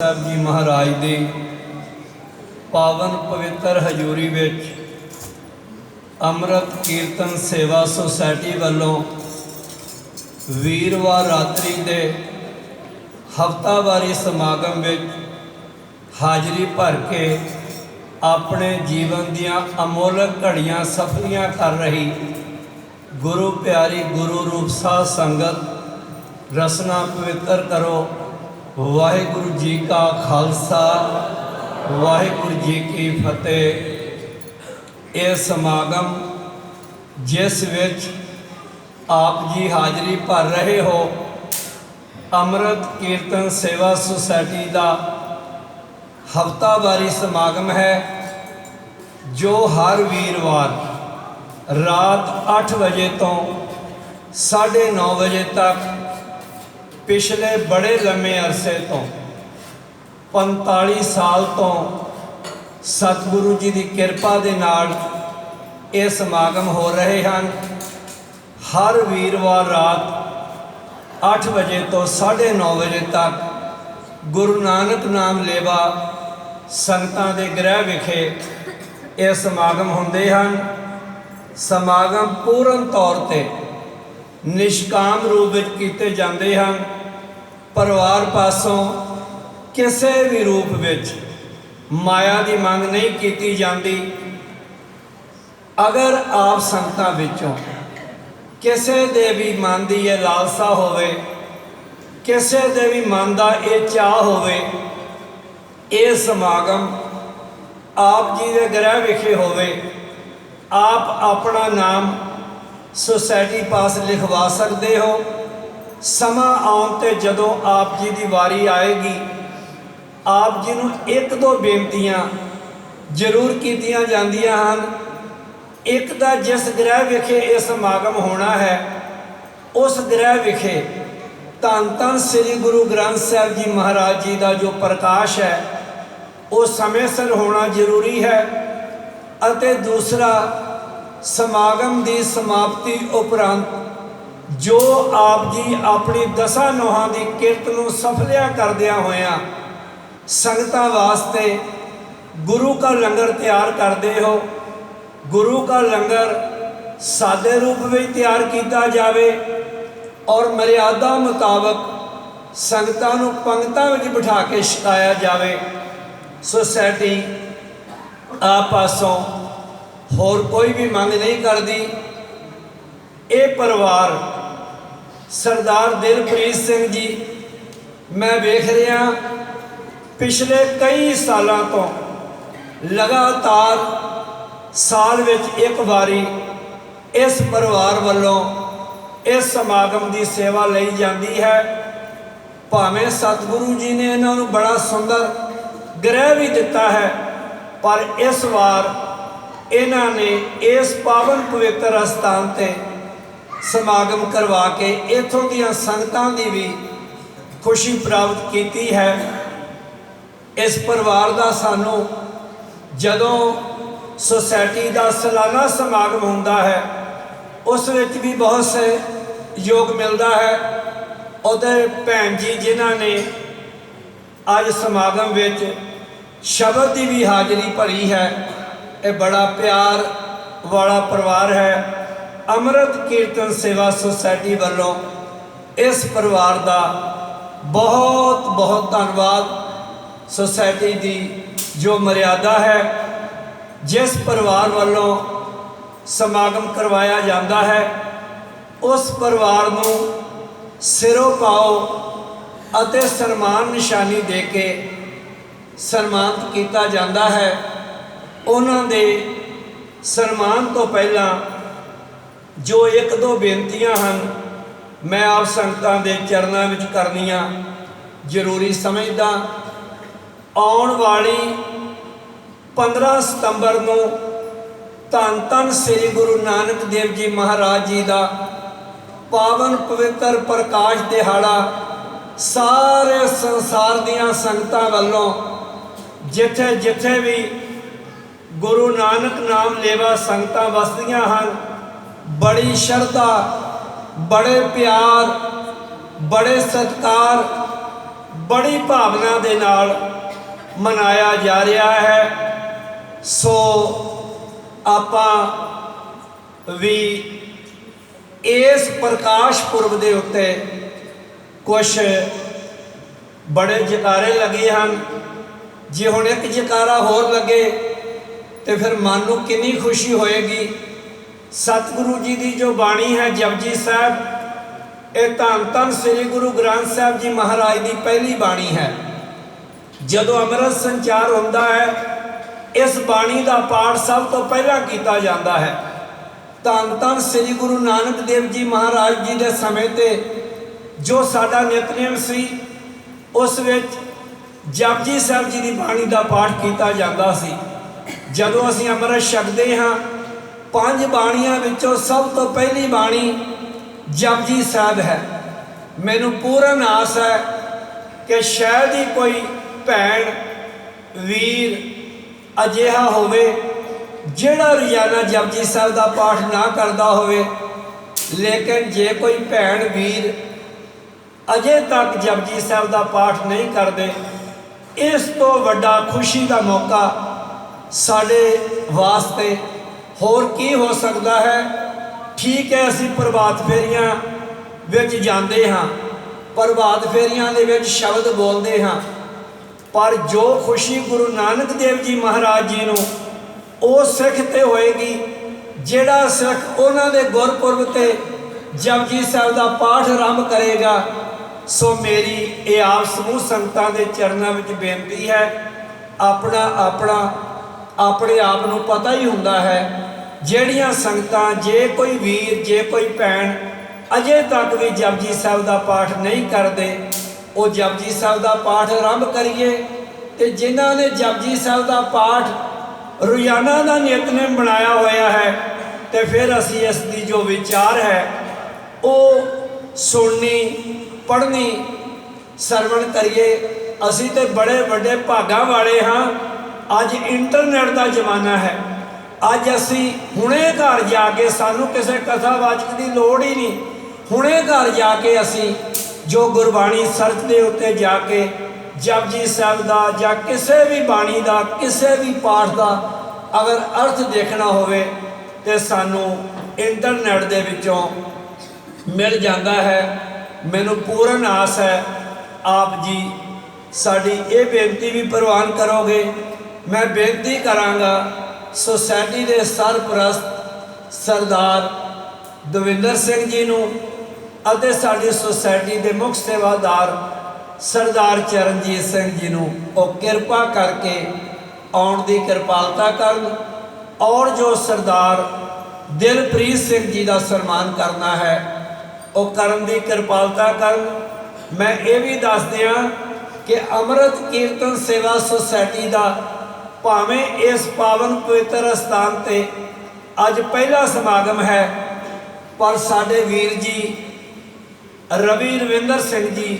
ਸਾਹਿਬ ਜੀ महाराज ਦੀ पावन पवित्र हजूरी विच अमृत कीर्तन सेवा सोसायटी वालों वीरवार रात्रि के हफ्तावारी समागम विच हाजरी भर के अपने जीवन दियां अमोलक घड़ियां सफलियां कर रही गुरु प्यारी गुरु रूप साध संगत रसना पवित्र करो। वाहिगुरु जी का खालसा वाहिगुरु जी की फतेह। ये समागम जिस विच आप जी हाजरी भर रहे हो अमृत कीर्तन सेवा सोसायटी का हफ्तावारी समागम है जो हर वीरवार रात 8 बजे तो 9:30 बजे तक पिछले बड़े लंबे अरसे तो 45 साल तो सतगुरु जी की किरपा दे नाल ये समागम हो रहे हैं। हर वीरवार रात 8 बजे तो 9:30 बजे तक गुरु नानक नाम लेवा संगतां दे गृह विखे ये समागम होंदे हैं। समागम पूर्ण तौर ते निष्काम रूप विच कीते जांदे हैं। परिवार पासों किसी भी रूप विच माया की मंग नहीं की जाती। अगर आप संगतां विचों किसी दे भी मन की यह लालसा होवे किसी दे भी मन का ये चाह होवे ये समागम आप जी के गृह विखे होवे आप अपना नाम सोसायटी पास लिखवा सकते हो। समा आउण ते जदों आप जी की वारी आएगी आप जी नूं एक दो बेनतियां जरूर कीतियां जांदियां हन। एक दा जिस गृह विखे यह समागम होना है उस गृह विखे धन धन श्री गुरु ग्रंथ साहिब जी महाराज जी का जो प्रकाश है वो समय सिर होना जरूरी है। अते दूसरा समागम की समाप्ति उपरंत जो आप जी अपनी 10 नोहां की किरत नूं सफलिया करदिया होया संगतां वास्ते गुरु का लंगर तैयार करते हो। गुरु का लंगर सादे रूप में तैयार किया जाए और मर्यादा मुताबक संगतां नूं पंगतां विच बिठा के छकाया जाए। सोसायटी आप पासों होर कोई भी मंग नहीं करती। ये परिवार सरदार दिलप्रीत सिंह जी मैं वेख रहा पिछले कई सालों तो लगातार साल विच एक बारी इस परिवार वालों इस समागम की सेवा लई जाती है। भावें सतगुरु जी ने इन्होंने बड़ा सुंदर गृह भी दिता है पर इस बार इन्होंने इस पावन पवित्र स्थान ते समागम करवा के इत्थों दीयां संगतां दी भी खुशी प्राप्त की है। इस परिवार का सानू जदों सोसायटी का सालाना समागम होंदा है उस विच भी बहुत से योग मिलता है। उधर भैन जी जिन्हां ने अज समागम विच शब्द की भी हाज़री भरी है। ये बड़ा प्यार वाला परिवार है। अमृत कीर्तन सेवा सोसायटी वालों इस परिवार का बहुत बहुत धन्यवाद। सोसायटी की जो मर्यादा है जिस परिवार वालों समागम करवाया जाता है उस परिवार को सिरों पाओ अते सन्मान निशानी दे के सन्मानित किया जाता है। उन्होंने सन्मान तो पहला जो एक दो बेनतियां हैं मैं आप संगतां दे चरणों में करनियां जरूरी समझदा। आउण वाली 15 सितंबर को धन धन श्री गुरु नानक देव जी महाराज जी का पावन पवित्र प्रकाश दिहाड़ा सारे संसार दियां संगतां वालों जिथे जिथे भी गुरु नानक नाम लेवा संगतां वसदियां हैं बड़ी श्रद्धा बड़े प्यार बड़े सत्कार बड़ी भावना दे नाल मनाया जा रहा है। सो आपां भी इस प्रकाश पुरब के उत्ते कुछ बड़े जकारे लगे हैं। जे हुण एक जकारा होर लगे तो फिर मन को कितनी खुशी होएगी। सतगुरु जी की जो बाणी है जपजी साहब, ये धन धन श्री गुरु ग्रंथ साहब जी महाराज की पहली बाणी है। जदों अमृत संचार होता है, इस बाणी का पाठ सब तो पहला किया जाता है। धन धन श्री गुरु नानक देव जी महाराज जी के समय ते जो साडा नितनेम सी, उस विच जपजी साहब जी की बाणी का पाठ किया जाता सी। जदों असीं अमृत छकते हाँ, 5 बाणियां विचों सब तो पहली बाणी जपजी साहब है। मैनू पूर्ण आस है कि शायद ही कोई भैन वीर अजिहा होवे जिहड़ा रोजाना जपजी साहब का पाठ ना करता होवे। लेकिन जे कोई भैन वीर अजे तक जपजी साहब का पाठ नहीं करते, इस तो वड्डा खुशी का मौका साडे वास्ते होर की हो सकता है। ठीक है, असी प्रभात फेरियां विच जाते हाँ, प्रभात फेरियां दे विच शब्द बोलते हाँ, पर जो खुशी गुरु नानक देव जी महाराज जी नूं वो सिख ते होएगी जिहड़ा सिख उन्हां दे गुरपुरब ते जपजी साहब का पाठ आरंभ करेगा। सो मेरी ये आप समूह संगतां दे चरणों में बेनती है, अपना अपना अपने आप नूं पता ही हुंदा है। ਜਿਹੜੀਆਂ ਸੰਗਤਾਂ जे कोई वीर जे कोई भैन अजे तक भी जपजी साहब का पाठ नहीं करते, वो जपजी साहब का पाठ आरंभ करिए। तो जिन्हों ने जपजी साहब का पाठ रोजाना का नितनेम बनाया होया है, तो फिर असी इसकी जो विचार है वो सुननी पढ़नी सरवण करिए। असी तो बड़े बड़े भागां वाले हाँ। अज इंटरनेट का जमाना है। अज असी हुणे घर जाके सानू किसी कथावाचक की लोड़ ही नहीं, हुणे घर जाके असी जो गुरबाणी सर्च के उत्ते जाके जपजी साहब का या किसी भी बाणी का किसी भी पाठ का अगर अर्थ देखना होवे तो सानू इंटरनेट दे विचों मिल जाता है। मैनू पूर्ण आस है आप जी साड़ी ये बेनती भी प्रवान करोगे। मैं बेनती कराँगा सोसाइटी के सरप्रस्त सरदार दविंदर सिंह जी नूं अते साडी सोसाइटी के मुख सेवादार सरदार चरणजीत सिंह जी नूं वो किरपा करके आउण दी किरपालता करन, और जो सरदार दिलप्रीत सिंह जी का सन्मान करना है वो करन दी किरपालता करन। मैं ये भी दस दियां कि अमृत कीर्तन सेवा सोसाइटी का भावें इस पावन पवित्र स्थान ते अज पहला समागम है, पर साडे वीर जी रवि रविंदर सिंह जी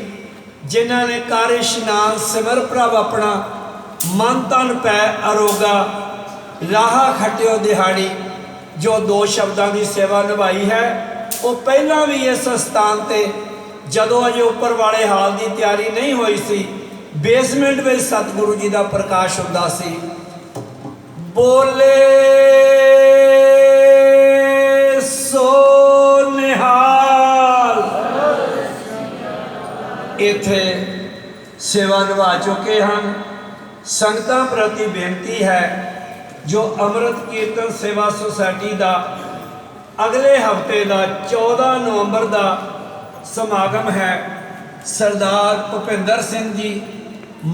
जिन्हों ने कार इशनान सिमर प्रभ अपना मन तन पै अरोगा लाहा खटियो दिहाड़ी जो 2 शब्दों की सेवा निभाई है, वो पहला भी इस स्थान ते जदों अजे उपर वाले हाल की तैयारी नहीं हुई सी, बेसमेंट में सतगुरु जी का प्रकाश होता सी। बोले सो निहाल इथे सेवा निभा चुके हैं। संगतां प्रति बेनती है जो अमृत कीर्तन सेवा सोसाइटी का अगले हफ्ते का 14 नवंबर का समागम है। सरदार भुपिंदर सिंह जी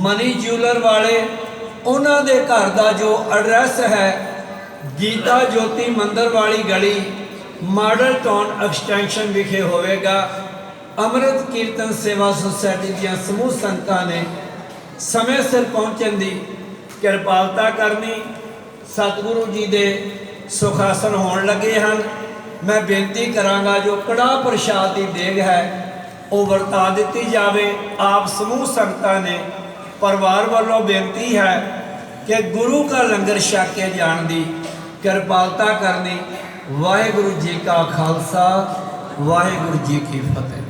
मनी ज्यूलर वाले उन्हों के घर का जो एड्रैस है गीता ज्योति मंदिर वाली गली मॉडल टाउन एक्सटेंशन विखे होवेगा। अमृत कीर्तन सेवा सोसाइटी दी समूह संगतां ने समय सिर पहुँचने की किरपालता करनी। सतगुरु जी के सुखासन होने लगे हैं। मैं बेनती कराँगा जो कड़ाह प्रसाद की देग है वो वरता दी जाए। आप समूह संगतां ने परिवार वालों बेनती है कि गुरु का लंगर छक के जान की किरपालता करनी। वाहिगुरु जी का खालसा वाहिगुरु जी की फतेह।